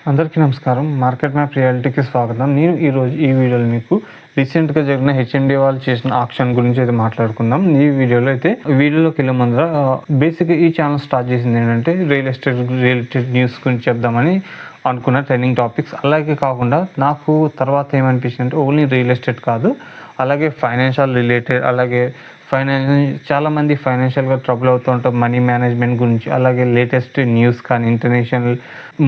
అందరికీ నమస్కారం. Market map రియాలిటీకి స్వాగతం. నేను ఈరోజు ఈ వీడియోలో మీకు రీసెంట్గా జరిగిన హెచ్ఎండి వాళ్ళు చేసిన ఆక్షన్ గురించి అయితే మాట్లాడుకుందాం. ఈ వీడియోలోకి వెళ్ళే ముందర బేసిక్గా ఈ ఛానల్ స్టార్ట్ చేసింది ఏంటంటే రియల్ ఎస్టేట్ న్యూస్ గురించి చెప్దామని అనుకున్న ట్రెండింగ్ టాపిక్స్. అలాగే కాకుండా నాకు తర్వాత ఏమనిపించింది అంటే ఓన్లీ రియల్ ఎస్టేట్ కాదు, అలాగే ఫైనాన్షియల్ రిలేటెడ్, అలాగే చాలామంది ఫైనాన్షియల్గా ట్రబుల్ అవుతూ ఉంటారు, మనీ మేనేజ్మెంట్ గురించి, అలాగే లేటెస్ట్ న్యూస్ కానీ ఇంటర్నేషనల్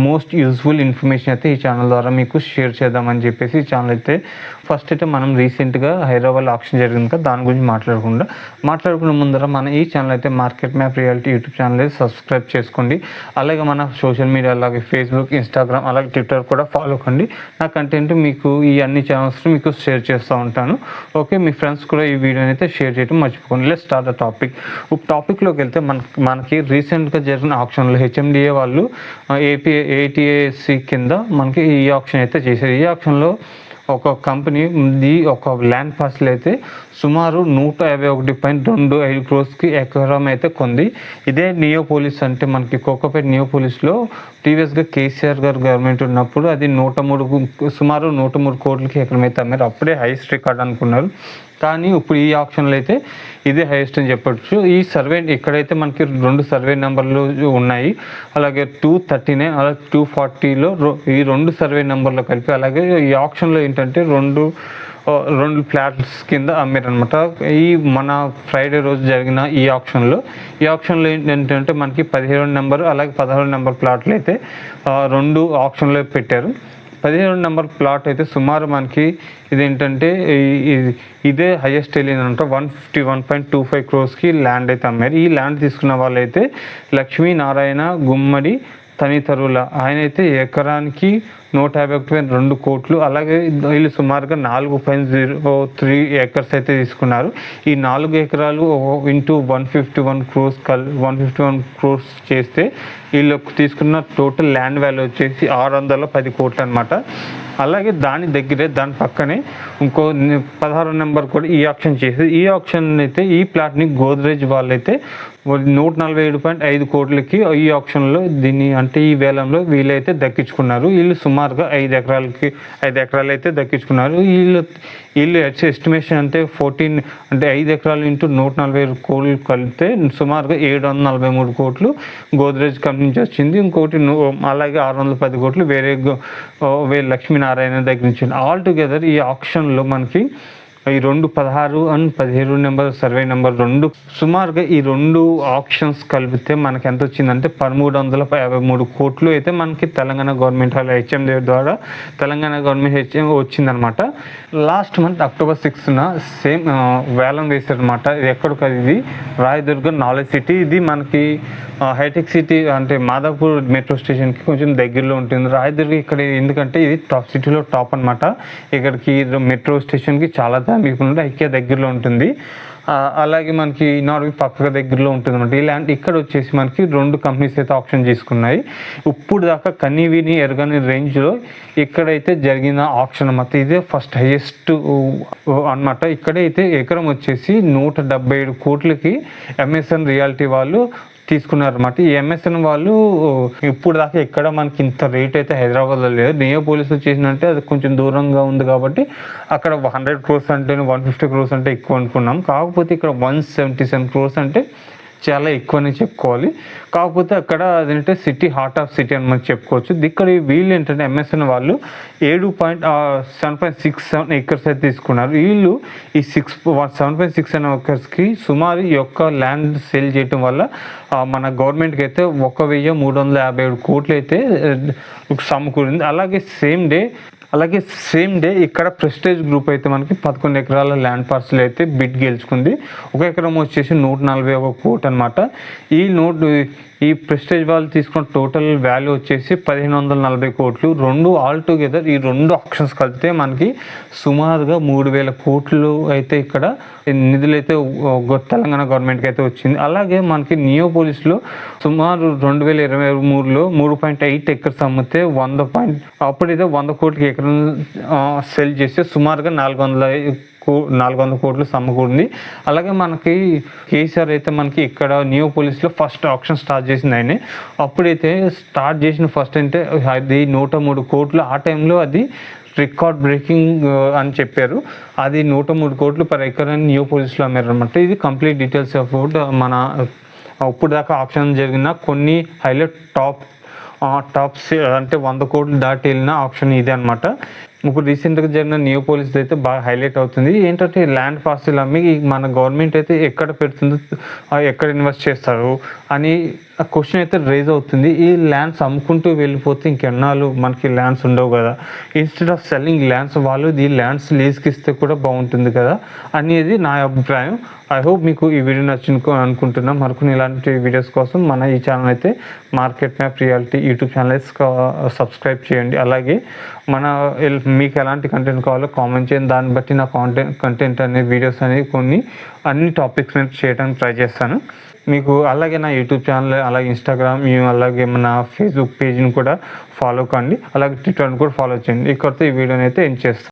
మోస్ట్ యూస్ఫుల్ ఇన్ఫర్మేషన్ అయితే ఈ ఛానల్ ద్వారా మీకు షేర్ చేద్దామని చెప్పేసి ఈ ఛానల్ అయితే ఫస్ట్ అయితే మనం రీసెంట్గా హైదరాబాద్ ఆక్షన్ జరిగింది కదా, దాని గురించి మాట్లాడుకునే ముందర మన ఈ ఛానల్ అయితే market map reality YouTube channel అయితే సబ్స్క్రైబ్ చేసుకోండి. అలాగే మన సోషల్ మీడియా అలాగే ఫేస్బుక్, ఇన్స్టాగ్రామ్, అలాగే ట్విట్టర్ కూడా ఫాలో కండి. నా కంటెంట్ మీకు ఈ అన్ని ఛానల్స్ మీకు షేర్ చేస్తూ ఉంటాను. ఓకే, మీ ఫ్రెండ్స్ కూడా ఈ వీడియోని అయితే షేర్ చేయడం మర్చిపోండి. లెట్స్ స్టార్ట్ ద టాపిక్లోకి వెళ్తే మనకి రీసెంట్గా జరిగిన ఆప్షన్లో హెచ్ఎండిఏ వాళ్ళు ఏటీఏసి కింద మనకి ఈ ఆప్షన్ అయితే చేశారు. ఈ ఆప్షన్లో ఒక కంపెనీ ఒక ల్యాండ్ పార్సల్ అయితే సుమారు 151.25 crores ఎకరం అయితే కొంది. ఇదే నియోపోలిస్ అంటే మనకి కోకాపేట నియోపోలిస్లో ప్రీవియస్గా కేసీఆర్ గారు గవర్నమెంట్ ఉన్నప్పుడు అది సుమారు 103 crores ఎకరం అయితే అమ్మారు. అప్పుడే హైయెస్ట్ రికార్డ్ అనుకున్నారు, కానీ ఇప్పుడు ఈ ఆప్షన్లో అయితే ఇదే హైయెస్ట్ అని చెప్పచ్చు. ఈ సర్వే ఇక్కడైతే మనకి 2 సర్వే నెంబర్లు ఉన్నాయి, అలాగే 239 అలాగే 240లో ఈ 2 సర్వే నెంబర్లు కలిపి, అలాగే ఈ ఆప్షన్లో ఏంటంటే రెండు ఫ్లాట్స్ కింద అమ్మారనమాట. ఈ మన ఫ్రైడే రోజు జరిగిన ఈ ఆప్షన్లో ఏంటంటే మనకి 17 నెంబర్ అలాగే 16 నెంబర్ ప్లాట్లు అయితే 2 ఆప్షన్లో పెట్టారు. 17 నెంబర్ ప్లాట్ అయితే సుమారు మనకి ఇదేంటంటే ఇదే హైయెస్ట్ వెళ్ళిందంట. 151.25 crores ల్యాండ్ అయితే అమ్మారు. ఈ ల్యాండ్ తీసుకున్న వాళ్ళైతే లక్ష్మీనారాయణ గుమ్మడి తనితరుల, ఆయన అయితే ఎకరానికి 151.2 crores, అలాగే వీళ్ళు సుమారుగా 4.03 acres అయితే తీసుకున్నారు. ఈ 4 ఎకరాలు ఇంటూ 151 crores చేస్తే వీళ్ళు తీసుకున్న టోటల్ ల్యాండ్ వాల్యూ వచ్చేసి 610 crores అనమాట. అలాగే దాని పక్కనే ఇంకో 16 నెంబర్ కూడా ఈ ఆప్షన్ చేసి ఈ ఆప్షన్ అయితే ఈ ప్లాట్ని గోద్రేజ్ వాళ్ళైతే 147.5 crores ఈ ఆప్షన్లో దీన్ని అంటే ఈ వేలంలో వీళ్ళైతే దక్కించుకున్నారు. వీళ్ళు సుమారుగా 5 ఎకరాలు అయితే దక్కించుకున్నారు. వీళ్ళు ఎస్టిమేషన్ అంటే 5 ఎకరాలు ఇంటూ 147 crores కలిపితే సుమారుగా 743 crores గోద్రేజ్ కంపెనీ నుంచి వచ్చింది. ఇంకోటి అలాగే 610 crores వేరే లక్ష్మీనారాయణ దగ్గర నుంచి. ఆల్ టుగెదర్ ఈ ఆప్షన్లో మనకి ఈ 16 అండ్ 17 నెంబర్ సర్వే నెంబర్ సుమారుగా ఈ 2 ఆప్షన్స్ కలిపితే మనకి ఎంత వచ్చిందంటే 1353 crores అయితే మనకి తెలంగాణ గవర్నమెంట్ హెచ్ఎండి ద్వారా తెలంగాణ గవర్నమెంట్ వచ్చిందనమాట. లాస్ట్ మంత్ October 6న సేమ్ వేలం వేశారనమాట. ఇది ఎక్కడికి, ఇది రాయదుర్గం నాలెడ్జ్ సిటీ. ఇది మనకి హైటెక్ సిటీ అంటే మాదాపూర్ మెట్రో స్టేషన్కి కొంచెం దగ్గరలో ఉంటుంది. రాయదుర్గం ఇక్కడ ఎందుకంటే ఇది సిటీలో టాప్ అనమాట. ఇక్కడికి మెట్రో స్టేషన్కి చాలా మీకు ఐక్య దగ్గరలో ఉంటుంది, అలాగే మనకి నార్వీ పక్కగా దగ్గరలో ఉంటుంది అనమాట. ఈ ల్యాండ్ ఇక్కడ వచ్చేసి మనకి 2 కంపెనీస్ అయితే ఆప్షన్ చేసుకున్నాయి. ఇప్పుడు దాకా కనీవిని ఎరగని రేంజ్లో ఇక్కడైతే జరిగిన ఆప్షన్ అన్నమాట. ఇదే ఫస్ట్ హైయెస్ట్ అనమాట. ఇక్కడైతే ఎకరం వచ్చేసి 177 crores ఎంఎస్ఎన్ రియాలిటీ వాళ్ళు తీసుకున్నారన్నమాట. ఈ ఎంఎస్ఎన్ వాళ్ళు ఇప్పుడు దాకా ఎక్కడ మనకి ఇంత రేట్ అయితే హైదరాబాద్లో లేదు. నియోపోలిస్ చేసినట్టే అది కొంచెం దూరంగా ఉంది కాబట్టి అక్కడ 100 crores అంటే 150 crores అంటే ఎక్కువ అనుకున్నాం. కాకపోతే ఇక్కడ 177 crores అంటే చాలా ఎక్కువనే చెప్పుకోవాలి. కాకపోతే అక్కడ అదేంటే సిటీ హార్ట్ ఆఫ్ సిటీ అని మనం చెప్పుకోవచ్చు. ఇక్కడ వీళ్ళు ఏంటంటే ఎంఎస్ఎన్ వాళ్ళు 7.67 acres అయితే తీసుకున్నారు. వీళ్ళు ఈ 7.67 acresకి సుమారు ఈ యొక్క ల్యాండ్ సేల్ చేయటం వల్ల మన గవర్నమెంట్కి అయితే 1357 crores అయితే సమకూరింది. అలాగే సేమ్ డే ఇక్కడ ప్రెస్టేజ్ గ్రూప్ అయితే మనకి 11 ఎకరాల ల్యాండ్ పార్సల్ అయితే బిడ్ గెలుచుకుంది. 1 ఎకరం వచ్చేసి 141 crores అనమాట. ఈ ప్రెస్టేజ్ వాళ్ళు తీసుకున్న టోటల్ వాల్యూ వచ్చేసి 1540 crores. ఆల్ టుగెదర్ ఈ 2 ఆప్షన్స్ కలిపితే మనకి సుమారుగా 3000 crores అయితే ఇక్కడ నిధులు అయితే తెలంగాణ గవర్నమెంట్కి అయితే వచ్చింది. అలాగే మనకి నియోపోలిస్లో సుమారు 2023లో 3.8 acres అమ్మితే అప్పుడైతే 100 crores ఎకరం సెల్ చేస్తే సుమారుగా 400 కోట్లు సమకూరింది. అలాగే మనకి కేసీఆర్ అయితే మనకి ఇక్కడ నియోపోలిస్లో ఫస్ట్ ఆప్షన్ స్టార్ట్ చేసింది ఆయనే. అప్పుడైతే స్టార్ట్ చేసిన ఫస్ట్ అంటే అది 103 కోట్లు. ఆ టైంలో అది రికార్డ్ బ్రేకింగ్ అని చెప్పారు. అది 103 కోట్లు పర్ ఎకరాన్ని నియోపోలిస్లో అమ్మారు అనమాట. ఇది కంప్లీట్ డీటెయిల్స్ అబౌట్ మన ఇప్పుడు దాకా ఆప్షన్ జరిగిన కొన్ని హైలైట్ టాప్స్ అంటే 100 కోట్లు దాటి వెళ్ళిన ఆప్షన్ ఇదే అనమాట. ఇప్పుడు రీసెంట్గా జరిగిన నియోపోలిస్ అయితే బాగా హైలైట్ అవుతుంది. ఏంటంటే ల్యాండ్ పార్సిల్ అమ్మి మన గవర్నమెంట్ అయితే ఎక్కడ పెడుతుందో, ఎక్కడ ఇన్వెస్ట్ చేస్తారు అని క్వశ్చన్ అయితే రేజ్ అవుతుంది. ఈ ల్యాండ్స్ అమ్ముకుంటూ వెళ్ళిపోతే ఇంకెన్నాళ్ళు మనకి ల్యాండ్స్ ఉండవు కదా. ఇన్స్టెడ్ ఆఫ్ సెల్లింగ్ ల్యాండ్స్ వాళ్ళు ఈ ల్యాండ్స్ లీజ్కి ఇస్తే కూడా బాగుంటుంది కదా అనేది నా అభిప్రాయం. ఐ హోప్ మీకు ఈ వీడియో నచ్చింది అనుకుంటున్నాం. మరికొన్ని ఇలాంటి వీడియోస్ కోసం మన ఈ ఛానల్ అయితే market map reality YouTube channel subscribe చేయండి. అలాగే మీకు ఎలాంటి కంటెంట్ కావాలో కామెంట్ చేయండి. దాన్ని బట్టి నా కంటెంట్ అనే వీడియోస్ అనేవి అన్ని టాపిక్స్ మీద చేయడానికి ట్రై చేస్తాను. మీకు అలాగే నా యూట్యూబ్ ఛానల్, అలాగే ఇన్స్టాగ్రామ్, అలాగే మన ఫేస్బుక్ పేజ్ని కూడా ఫాలో కండి. అలాగే ట్విట్టర్ని కూడా ఫాలో చేయండి. ఇక్కడితో ఈ వీడియోని అయితే ఎండ్ చేస్తాను.